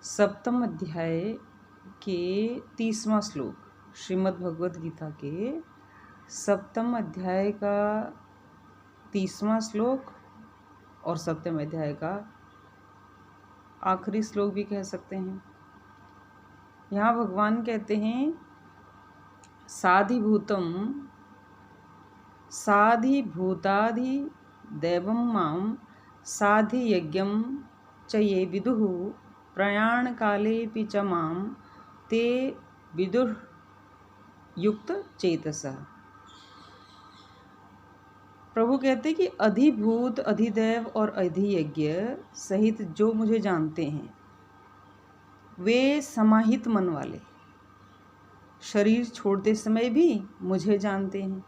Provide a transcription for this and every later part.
सप्तम अध्याय के 30वां श्लोक श्रीमद् भगवद गीता के सप्तम अध्याय का 30वां श्लोक और सप्तम अध्याय का आखिरी श्लोक भी कह सकते हैं। यहाँ भगवान कहते हैं साधिभूतम साधिभूताधि दैवं मां साधियज्ञं च ये विदुः प्रयाण कालेऽपि च मां ते विदुः युक्त चेतसः। प्रभु कहते कि अधिभूत अधिदैव और अधियज्ञ सहित जो मुझे जानते हैं वे समाहित मन वाले शरीर छोड़ते समय भी मुझे जानते हैं।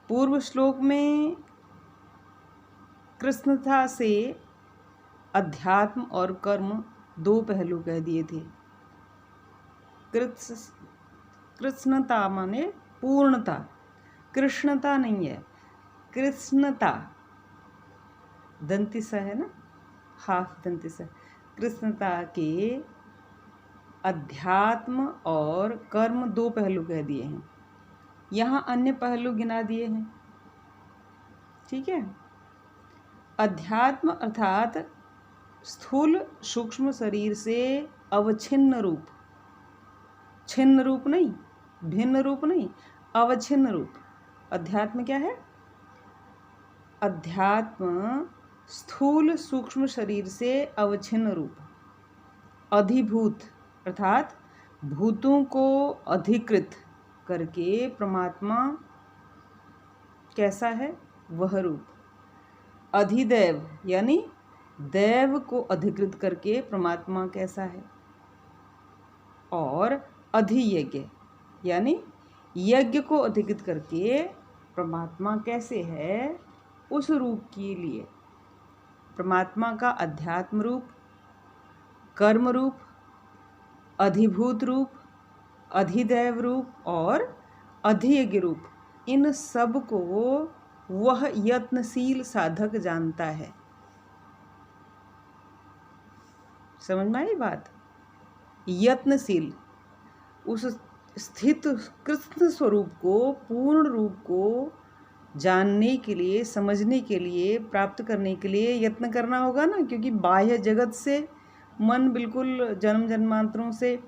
पूर्व श्लोक में कृष्णता से अध्यात्म और कर्म दो पहलू कह दिए थे। कृष्णता माने पूर्णता, कृष्णता नहीं है, कृष्णता दंतिसा है ना, हाफ दंतिसा। कृष्णता के अध्यात्म और कर्म दो पहलू कह दिए हैं। यहाँ अन्य पहलू गिना दिए हैं। ठीक है। अध्यात्म अर्थात स्थूल सूक्ष्म शरीर से अवच्छिन्न रूप, छिन्न रूप नहीं, भिन्न रूप नहीं, अवच्छिन्न रूप। अध्यात्म क्या है? अध्यात्म स्थूल सूक्ष्म शरीर से अवच्छिन्न रूप। अधिभूत अर्थात भूतों को अधिकृत करके परमात्मा कैसा है वह रूप। अधिदैव यानी दैव को अधिकृत करके परमात्मा कैसा है। और अधियज्ञ यानी यज्ञ को अधिकृत करके परमात्मा कैसे है उस रूप के लिए परमात्मा का अध्यात्म रूप, कर्म रूप, अधिभूत रूप, अधिदैव रूप और अधियज्ञ रूप, इन सब को वह यत्नशील साधक जानता है। समझ में आई बात? यत्नशील उस स्थित कृष्ण स्वरूप को, पूर्ण रूप को जानने के लिए, समझने के लिए, प्राप्त करने के लिए यत्न करना होगा ना, क्योंकि बाह्य जगत से मन बिल्कुल जन्म जन्मांतरों से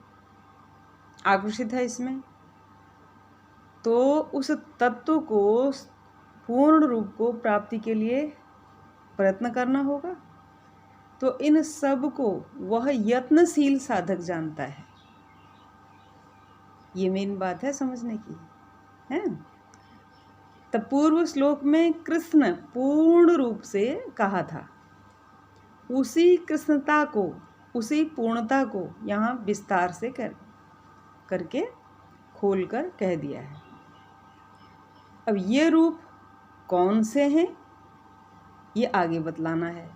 आकर्षित है इसमें। तो उस तत्व को, पूर्ण रूप को प्राप्ति के लिए प्रयत्न करना होगा। तो इन सब को वह यत्नशील साधक जानता है। ये मेन बात है समझने की, है। तब पूर्व श्लोक में कृष्ण पूर्ण रूप से कहा था, उसी कृष्णता को, उसी पूर्णता को यहाँ विस्तार से करके खोलकर कह दिया है। अब ये रूप कौन से हैं ये आगे बतलाना है।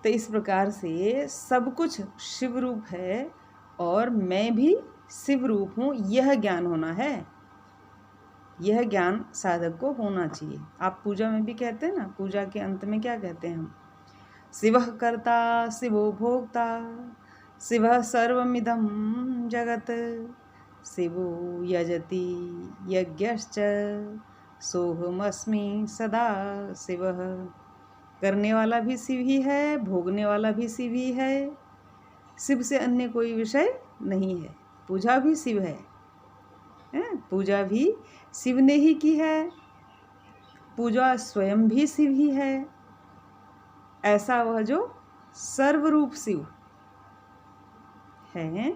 तो इस प्रकार से सब कुछ शिव रूप है और मैं भी शिव रूप हूँ, यह ज्ञान होना है। यह ज्ञान साधक को होना चाहिए। आप पूजा में भी कहते हैं ना, पूजा के अंत में क्या कहते हैं हम? शिवः कर्ता शिवो भोक्ता शिवः सर्वमिदं जगत शिवो यजति यज्ञश्च सोहमस्मि सदा शिवः। करने वाला भी शिव ही है, भोगने वाला भी शिव ही है। शिव से अन्य कोई विषय नहीं है। पूजा भी शिव है, पूजा भी शिव ने ही की है। पूजा स्वयं भी शिव ही है। ऐसा वह जो सर्वरूप शिव है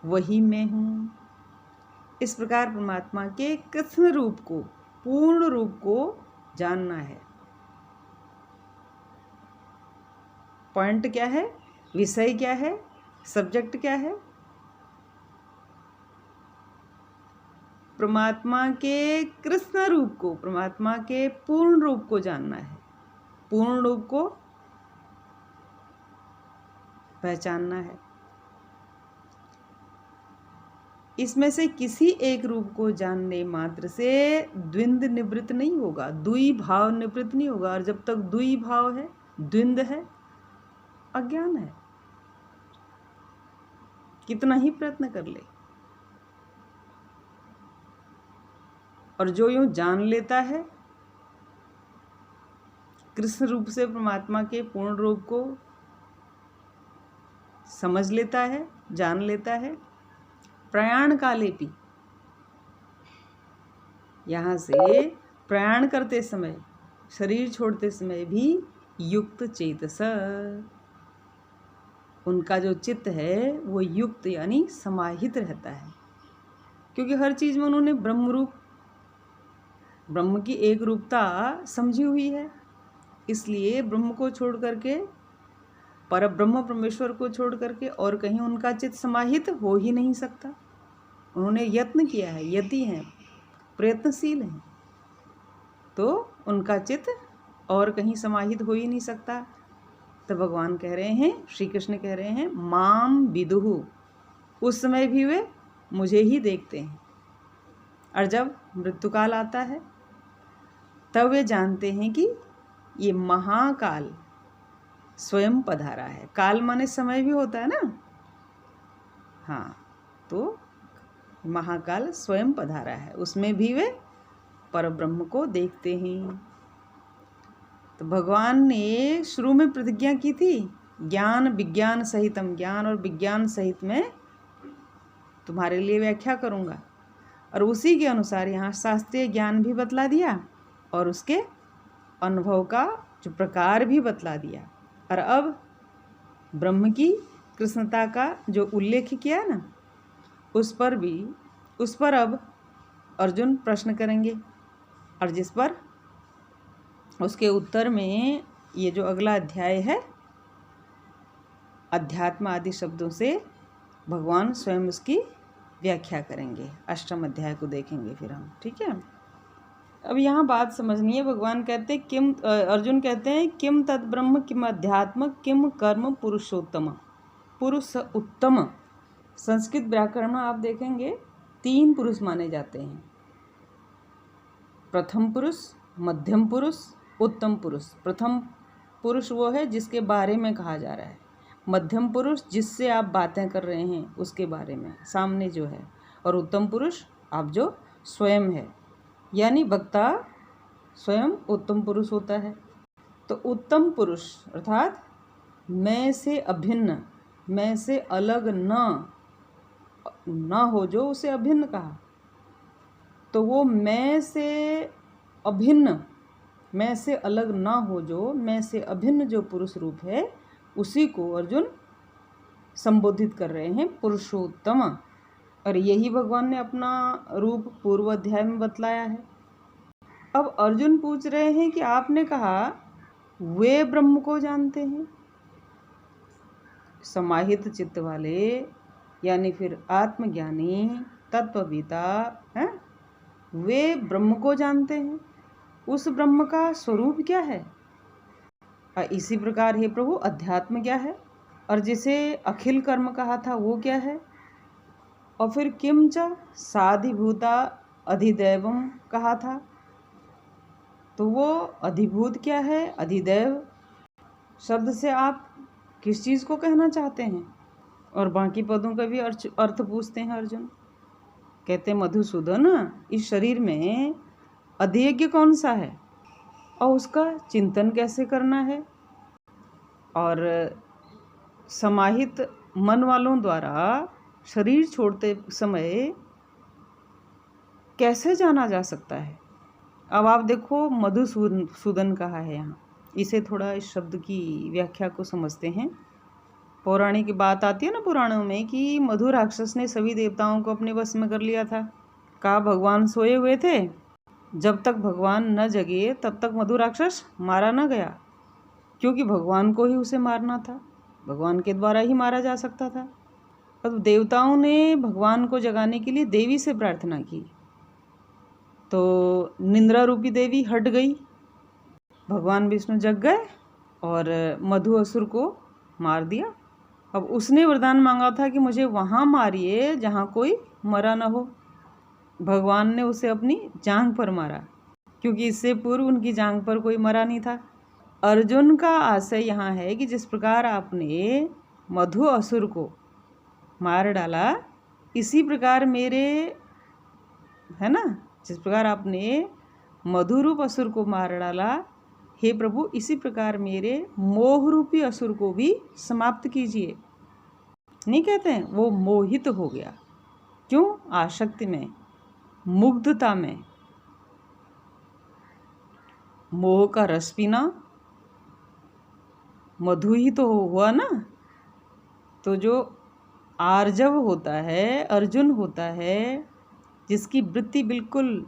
वही मैं हूँ। इस प्रकार परमात्मा के कृष्ण रूप को, पूर्ण रूप को जानना है। पॉइंट क्या है, विषय क्या है, सब्जेक्ट क्या है? परमात्मा के कृष्ण रूप को, परमात्मा के पूर्ण रूप को जानना है, पूर्ण रूप को पहचानना है। इसमें से किसी एक रूप को जानने मात्र से द्वंद निवृत्त नहीं होगा, द्वि भाव निवृत्त नहीं होगा। और जब तक द्वि भाव है, द्वंद है, अज्ञान है, कितना ही प्रयत्न कर ले। और जो यूं जान लेता है कृष्ण रूप से परमात्मा के पूर्ण रूप को, समझ लेता है, जान लेता है, प्रयाण काले भी, यहाँ से प्रयाण करते समय, शरीर छोड़ते समय भी युक्त चेतस, उनका जो चित्त है वो युक्त यानी समाहित रहता है। क्योंकि हर चीज में उन्होंने ब्रह्म रूप, ब्रह्म की एक रूपता समझी हुई है, इसलिए ब्रह्म को छोड़ करके, पर ब्रह्म परमेश्वर को छोड़ करके और कहीं उनका चित्त समाहित हो ही नहीं सकता। उन्होंने यत्न किया है, यति हैं, प्रयत्नशील हैं, तो उनका चित्त और कहीं समाहित हो ही नहीं सकता। तो भगवान कह रहे हैं, श्री कृष्ण कह रहे हैं, माम विदुहु, उस समय भी वे मुझे ही देखते हैं। और जब मृत्युकाल आता है तब वे जानते हैं कि ये महाकाल स्वयं पधारा है। काल माने समय भी होता है ना, हाँ, तो महाकाल स्वयं पधारा है, उसमें भी वे परब्रह्म को देखते हैं। तो भगवान ने शुरू में प्रतिज्ञा की थी, ज्ञान विज्ञान सहितम, ज्ञान और विज्ञान सहित मैं तुम्हारे लिए व्याख्या करूँगा। और उसी के अनुसार यहाँ शास्त्रीय ज्ञान भी बतला दिया और उसके अनुभव का जो प्रकार भी बतला दिया। और अब ब्रह्म की कृष्णता का जो उल्लेख किया ना, उस पर अब अर्जुन प्रश्न करेंगे, और जिस पर उसके उत्तर में ये जो अगला अध्याय है, अध्यात्म आदि शब्दों से भगवान स्वयं उसकी व्याख्या करेंगे। अष्टम अध्याय को देखेंगे फिर हम, ठीक है। अब यहाँ बात समझनी है। भगवान कहते हैं किम, अर्जुन कहते हैं किम तद ब्रह्म किम अध्यात्म किम कर्म पुरुषोत्तम, पुरुष उत्तम। संस्कृत व्याकरण में आप देखेंगे 3 पुरुष माने जाते हैं, प्रथम पुरुष, मध्यम पुरुष, उत्तम पुरुष। प्रथम पुरुष वो है जिसके बारे में कहा जा रहा है, मध्यम पुरुष जिससे आप बातें कर रहे हैं उसके बारे में, सामने जो है, और उत्तम पुरुष आप जो स्वयं है, यानी वक्ता स्वयं उत्तम पुरुष होता है। तो उत्तम पुरुष अर्थात मैं से अभिन्न, मैं से अलग न हो, जो उसे अभिन्न कहा, तो वो मैं से अभिन्न, मैं से अलग ना हो, जो मैं से अभिन्न जो पुरुष रूप है, उसी को अर्जुन संबोधित कर रहे हैं पुरुषोत्तम। और यही भगवान ने अपना रूप पूर्व अध्याय में बतलाया है। अब अर्जुन पूछ रहे हैं कि आपने कहा वे ब्रह्म को जानते हैं, समाहित चित्त वाले, यानी फिर आत्मज्ञानी तत्वविता हैं, वे ब्रह्म को जानते हैं। उस ब्रह्म का स्वरूप क्या है? इसी प्रकार हे प्रभु अध्यात्म क्या है? और जिसे अखिल कर्म कहा था वो क्या है? और फिर किम च साधिभूता अधिदैवम कहा था, तो वो अधिभूत क्या है? अधिदैव शब्द से आप किस चीज़ को कहना चाहते हैं? और बाकी पदों का भी अर्थ पूछते हैं अर्जुन। कहते हैं मधुसूदन, इस शरीर में अध्यज्ञ कौन सा है और उसका चिंतन कैसे करना है, और समाहित मन वालों द्वारा शरीर छोड़ते समय कैसे जाना जा सकता है। अब आप देखो मधुसूदन कहा है यहाँ, इसे थोड़ा इस शब्द की व्याख्या को समझते हैं। पौराणिक बात आती है ना पुराणों में कि मधु राक्षस ने सभी देवताओं को अपने वश में कर लिया था। कहा भगवान सोए हुए थे, जब तक भगवान न जगे तब तक मधु राक्षस मारा न गया, क्योंकि भगवान को ही उसे मारना था, भगवान के द्वारा ही मारा जा सकता था। अब देवताओं ने भगवान को जगाने के लिए देवी से प्रार्थना की, तो निंद्रा रूपी देवी हट गई, भगवान विष्णु जग गए और मधु असुर को मार दिया। अब उसने वरदान मांगा था कि मुझे वहाँ मारिए जहाँ कोई मरा न हो। भगवान ने उसे अपनी जांघ पर मारा, क्योंकि इससे पूर्व उनकी जांघ पर कोई मरा नहीं था। अर्जुन का आशय यहाँ है कि जिस प्रकार आपने मधु असुर को मार डाला, इसी प्रकार मेरे, है ना, जिस प्रकार आपने मधु रूप असुर को मार डाला, हे प्रभु इसी प्रकार मेरे मोह रूपी असुर को भी समाप्त कीजिए। नहीं कहते हैं वो मोहित हो गया, क्यों? आसक्ति में, मुग्धता में। मोह का रस पीना मधु ही तो हुआ ना। तो जो आर्जव होता है, अर्जुन होता है, जिसकी वृत्ति बिल्कुल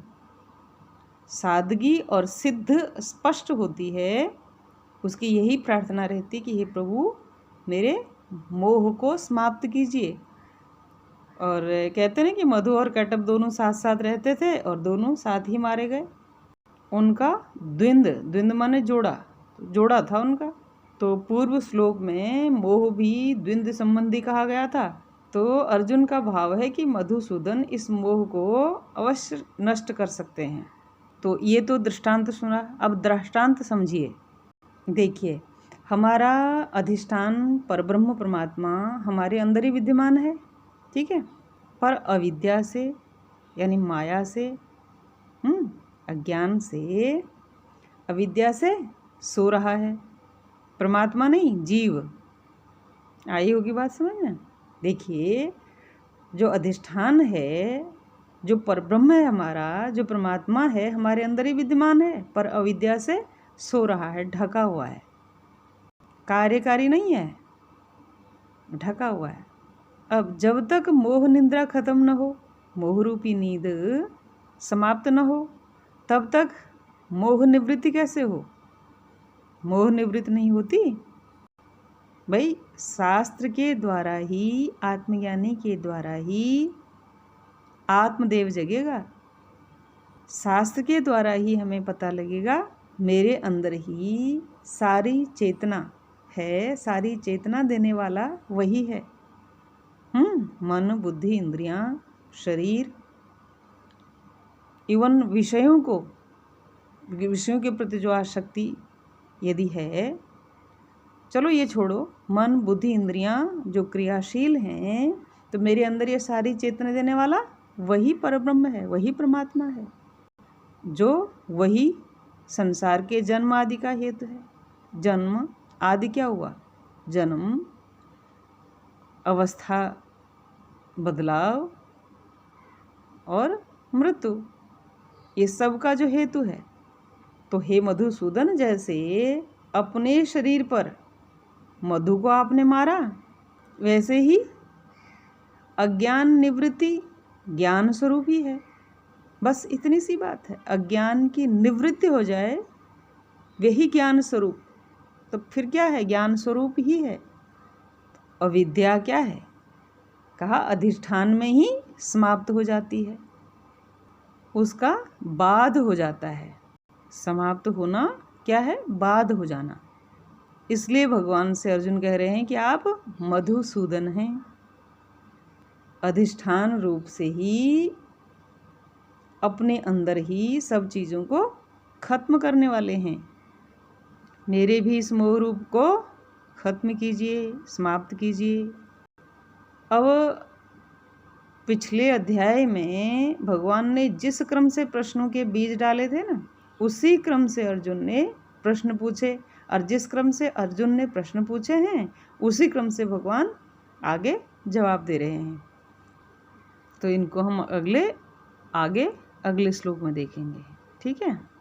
सादगी और सिद्ध स्पष्ट होती है, उसकी यही प्रार्थना रहती कि हे प्रभु मेरे मोह को समाप्त कीजिए। और कहते हैं कि मधु और कटप दोनों साथ साथ रहते थे और दोनों साथ ही मारे गए। उनका द्विंद माने जोड़ा था उनका। तो पूर्व श्लोक में मोह भी द्विंद संबंधी कहा गया था। तो अर्जुन का भाव है कि मधुसूदन इस मोह को अवश्य नष्ट कर सकते हैं। तो ये तो दृष्टांत सुना, अब दृष्टांत समझिए। देखिए, हमारा अधिष्ठान परब्रह्म परमात्मा हमारे अंदर ही विद्यमान है, ठीक है, पर अविद्या से यानी माया से, अज्ञान से, अविद्या से सो रहा है। परमात्मा नहीं, जीव। आई होगी बात समझ में। देखिए, जो अधिष्ठान है, जो परब्रह्म है हमारा, जो परमात्मा है, हमारे अंदर ही विद्यमान है, पर अविद्या से सो रहा है, ढका हुआ है, कार्यकारी नहीं है, ढका हुआ है। अब जब तक मोह निद्रा खत्म न हो, मोह रूपी नींद समाप्त न हो, तब तक मोह निवृत्ति कैसे हो? मोह निवृत्त नहीं होती भाई। शास्त्र के द्वारा ही, आत्मज्ञानी के द्वारा ही आत्मदेव जगेगा। शास्त्र के द्वारा ही हमें पता लगेगा मेरे अंदर ही सारी चेतना है, सारी चेतना देने वाला वही है। मन, बुद्धि, इंद्रियां, शरीर, इवन विषयों के प्रति जो आसक्ति यदि है, चलो ये छोड़ो, मन, बुद्धि, इंद्रियां जो क्रियाशील हैं, तो मेरे अंदर ये सारी चेतना देने वाला वही परब्रह्म है, वही परमात्मा है, जो वही संसार के जन्म आदि का हेतु है। जन्म आदि क्या हुआ? जन्म, अवस्था बदलाव और मृत्यु, ये सब का जो हेतु है। तो हे मधुसूदन, जैसे अपने शरीर पर मधु को आपने मारा, वैसे ही अज्ञान निवृत्ति ज्ञान स्वरूप ही है। बस इतनी सी बात है, अज्ञान की निवृत्ति हो जाए, वही ज्ञान स्वरूप। तो फिर क्या है? ज्ञान स्वरूप ही है। अविद्या क्या है? कहा अधिष्ठान में ही समाप्त हो जाती है, उसका बाध हो जाता है। समाप्त होना क्या है? बाध हो जाना। इसलिए भगवान से अर्जुन कह रहे हैं कि आप मधुसूदन हैं, अधिष्ठान रूप से ही अपने अंदर ही सब चीज़ों को खत्म करने वाले हैं। मेरे भी इस मोह रूप को खत्म कीजिए, समाप्त कीजिए। अब पिछले अध्याय में भगवान ने जिस क्रम से प्रश्नों के बीज डाले थे ना, उसी क्रम से अर्जुन ने प्रश्न पूछे, और जिस क्रम से अर्जुन ने प्रश्न पूछे हैं, उसी क्रम से भगवान आगे जवाब दे रहे हैं। तो इनको हम अगले श्लोक में देखेंगे, ठीक है।